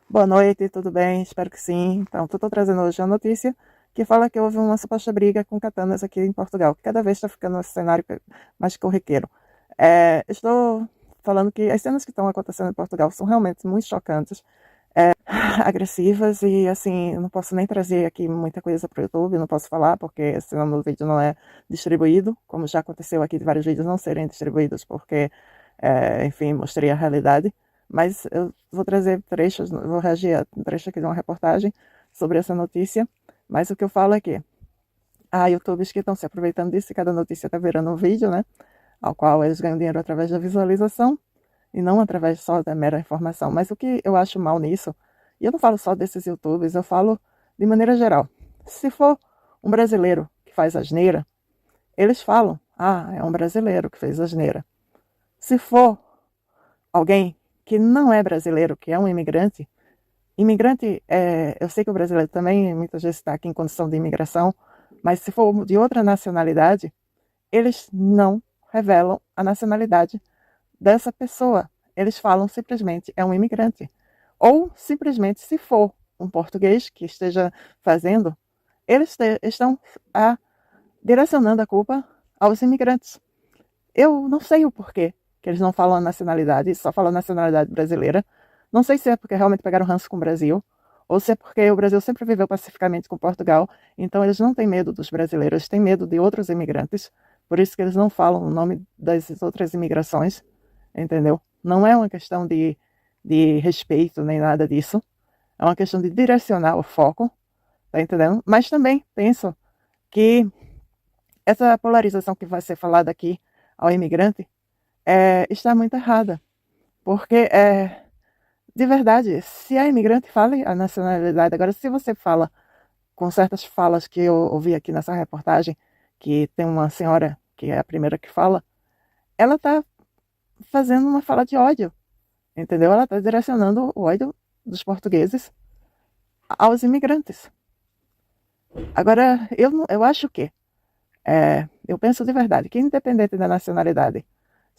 Boa noite, tudo bem? Espero que sim. Então, estou trazendo hoje uma notícia que fala que houve uma suposta briga com katanas aqui em Portugal, que cada vez está ficando um cenário mais corriqueiro. Estou falando que as cenas que estão acontecendo em Portugal são realmente muito chocantes, agressivas e, assim, eu não posso nem trazer aqui muita coisa para o YouTube, não posso falar porque senão o vídeo não é distribuído, como já aconteceu aqui de vários vídeos não serem distribuídos porque, enfim, mostrei a realidade. Mas eu vou trazer trechos, vou reagir a um trecho aqui de uma reportagem sobre essa notícia. Mas o que eu falo é que há YouTubers que estão se aproveitando disso e cada notícia está virando um vídeo, né? Ao qual eles ganham dinheiro através da visualização e não através só da mera informação. Mas o que eu acho mal nisso, e eu não falo só desses YouTubers, eu falo de maneira geral. Se for um brasileiro que faz asneira, eles falam, é um brasileiro que fez asneira. Se for alguém que não é brasileiro, que é um imigrante, eu sei que o brasileiro também muitas vezes está aqui em condição de imigração, mas se for de outra nacionalidade, eles não revelam a nacionalidade dessa pessoa. Eles falam simplesmente é um imigrante. Ou simplesmente, se for um português que esteja fazendo, eles estão direcionando a culpa aos imigrantes. Eu não sei o porquê que eles não falam a nacionalidade, só falam a nacionalidade brasileira. Não sei se é porque realmente pegaram ranço com o Brasil, ou se é porque o Brasil sempre viveu pacificamente com Portugal, então eles não têm medo dos brasileiros, têm medo de outros imigrantes, por isso que eles não falam o nome das outras imigrações, entendeu? Não é uma questão de respeito nem nada disso, é uma questão de direcionar o foco, tá entendendo? Mas também penso que essa polarização que vai ser falada aqui ao imigrante está muito errada. Porque, de verdade, se é imigrante, fale a nacionalidade. Agora, se você fala com certas falas que eu ouvi aqui nessa reportagem, que tem uma senhora, que é a primeira que fala, ela está fazendo uma fala de ódio, entendeu? Ela está direcionando o ódio dos portugueses aos imigrantes. Agora, eu acho que, eu penso de verdade, que independente da nacionalidade,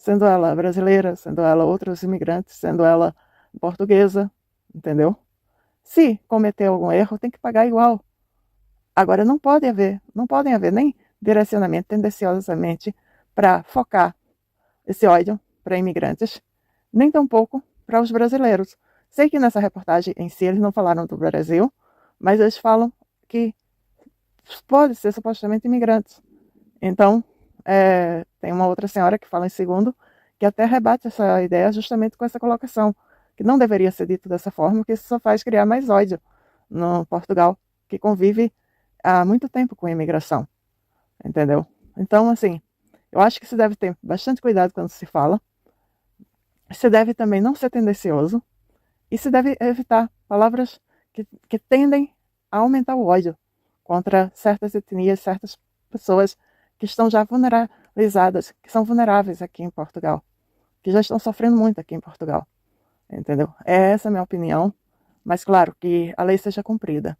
sendo ela brasileira, sendo ela outros imigrantes, sendo ela portuguesa, entendeu? Se cometer algum erro, tem que pagar igual. Agora, não podem haver nem direcionamento tendenciosamente para focar esse ódio para imigrantes, nem tampouco para os brasileiros. Sei que nessa reportagem em si eles não falaram do Brasil, mas eles falam que pode ser supostamente imigrantes. Então, tem uma outra senhora que fala em segundo, que até rebate essa ideia justamente com essa colocação, que não deveria ser dito dessa forma, que isso só faz criar mais ódio no Portugal, que convive há muito tempo com a imigração, entendeu? Então, assim, eu acho que se deve ter bastante cuidado quando se fala, se deve também não ser tendencioso, e se deve evitar palavras que tendem a aumentar o ódio contra certas etnias, certas pessoas que estão já vulnerabilizadas, que são vulneráveis aqui em Portugal, que já estão sofrendo muito aqui em Portugal, entendeu? É essa a minha opinião, mas claro que a lei seja cumprida.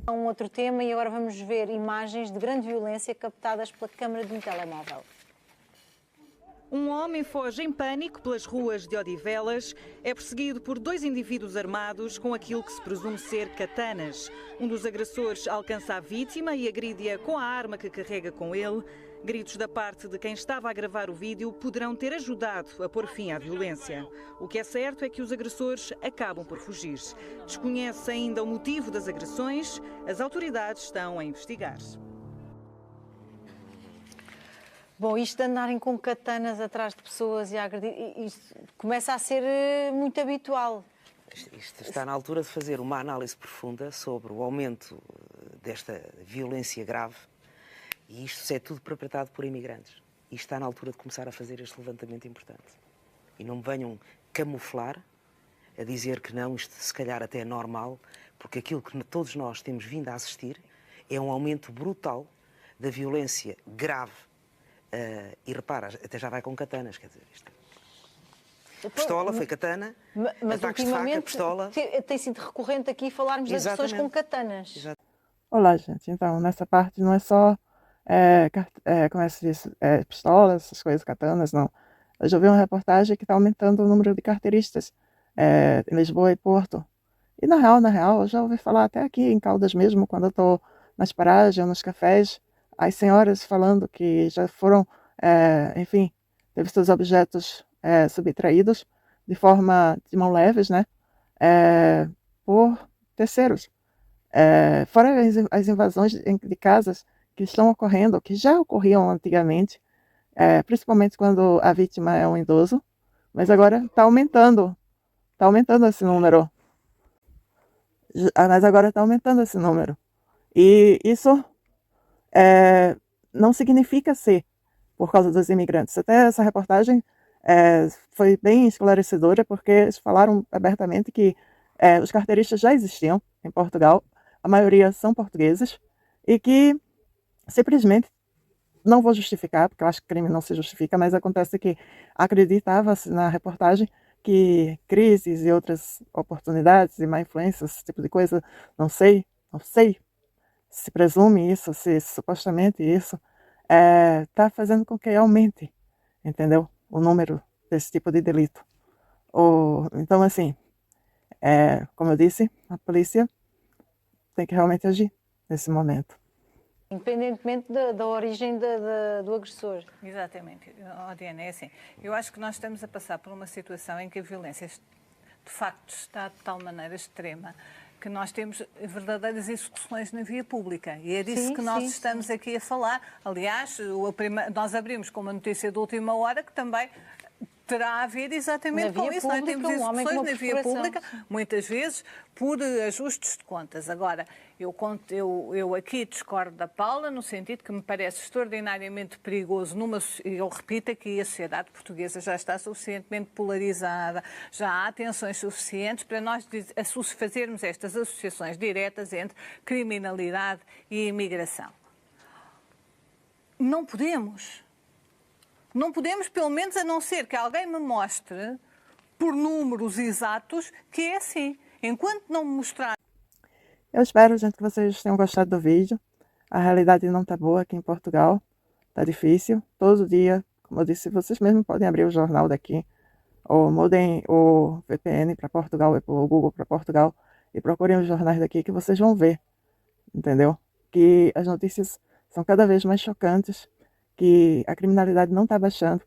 Um outro tema e agora vamos ver imagens de grande violência captadas pela câmara de um telemóvel. Um homem foge em pânico pelas ruas de Odivelas. É perseguido por dois indivíduos armados com aquilo que se presume ser katanas. Um dos agressores alcança a vítima e agride-a com a arma que carrega com ele. Gritos da parte de quem estava a gravar o vídeo poderão ter ajudado a pôr fim à violência. O que é certo é que os agressores acabam por fugir. Desconhece ainda o motivo das agressões. As autoridades estão a investigar. Bom, isto de andarem com katanas atrás de pessoas e a agredir, isto começa a ser muito habitual. Isto está na altura de fazer uma análise profunda sobre o aumento desta violência grave e isto é tudo perpetrado por imigrantes. E está na altura de começar a fazer este levantamento importante. E não me venham camuflar a dizer que não, isto se calhar até é normal, porque aquilo que todos nós temos vindo a assistir é um aumento brutal da violência grave. E repara, até já vai com katanas, quer dizer, isto. Pistola, foi katana, mas ataques de faca, pistola. Tem sido recorrente aqui falarmos das pessoas com katanas. Exato. Olá, gente. Então, nessa parte não é só, como se diz, pistolas, essas coisas, katanas, não. Eu já vi uma reportagem que está aumentando o número de carteiristas em Lisboa e Porto. E na real, eu já ouvi falar até aqui em Caldas mesmo, quando eu estou nas paragens, nos cafés, as senhoras falando que já foram, enfim, teve seus objetos subtraídos de mão leves, né, por terceiros. Fora as invasões de casas que estão ocorrendo, que já ocorriam antigamente, principalmente quando a vítima é um idoso, mas agora está aumentando esse número. Mas agora está aumentando esse número. E isso não significa ser por causa dos imigrantes. Até essa reportagem foi bem esclarecedora, porque eles falaram abertamente que os carteiristas já existiam em Portugal, a maioria são portugueses, e que simplesmente, não vou justificar, porque eu acho que crime não se justifica, mas acontece que acreditava-se na reportagem que crises e outras oportunidades e má influência, esse tipo de coisa, não sei, se presume isso, se supostamente isso, está fazendo com que aumente, entendeu? O número desse tipo de delito. Então, assim, como eu disse, a polícia tem que realmente agir nesse momento. Independentemente da origem do agressor. Exatamente. Diana, é assim. Eu acho que nós estamos a passar por uma situação em que a violência, de facto, está de tal maneira extrema que nós temos verdadeiras execuções na via pública. E é disso que nós estamos aqui a falar. Aliás, nós abrimos com uma notícia de última hora que também terá a ver exatamente com isso. Nós temos execuções na via pública, muitas vezes por ajustes de contas. Agora, eu aqui discordo da Paula, no sentido que me parece extraordinariamente perigoso, eu repito aqui, a sociedade portuguesa já está suficientemente polarizada, já há tensões suficientes para nós fazermos estas associações diretas entre criminalidade e imigração. Não podemos. Não podemos, pelo menos, a não ser que alguém me mostre, por números exatos, que é assim. Enquanto não me mostrar... Eu espero, gente, que vocês tenham gostado do vídeo. A realidade não está boa aqui em Portugal. Está difícil. Todo dia, como eu disse, vocês mesmos podem abrir o jornal daqui. Ou mudem o VPN para Portugal, o Google para Portugal. E procurem os jornais daqui que vocês vão ver. Entendeu? Que as notícias são cada vez mais chocantes. Que a criminalidade não está baixando,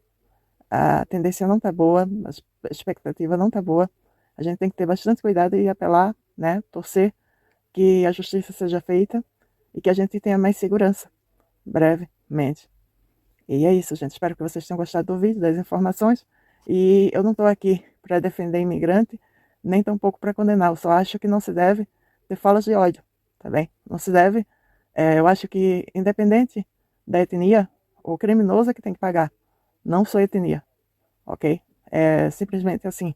a tendência não está boa, a expectativa não está boa. A gente tem que ter bastante cuidado e apelar, né, torcer que a justiça seja feita e que a gente tenha mais segurança, brevemente. E é isso, gente. Espero que vocês tenham gostado do vídeo, das informações. E eu não estou aqui para defender imigrante, nem tampouco para condenar. Eu só acho que não se deve ter falas de ódio, tá bem? Não se deve. Eu acho que, independente da etnia, o criminoso é que tem que pagar, não só a etnia, ok? É simplesmente assim,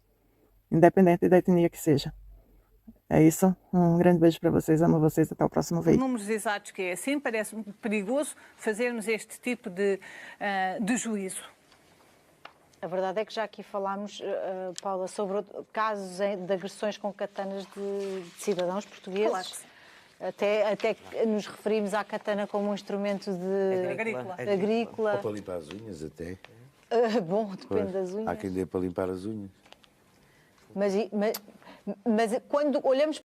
independente da etnia que seja. É isso, um grande beijo para vocês, amo vocês, até o próximo vídeo. Números exatos que é assim, parece-me perigoso fazermos este tipo de juízo. A verdade é que já aqui falámos, Paula, sobre casos de agressões com katanas de cidadãos portugueses. Claro que sim. Até que nos referimos à katana como um instrumento agrícola. Ou para limpar as unhas até. Bom, depende das unhas. Há quem dê para limpar as unhas. Mas quando olhamos...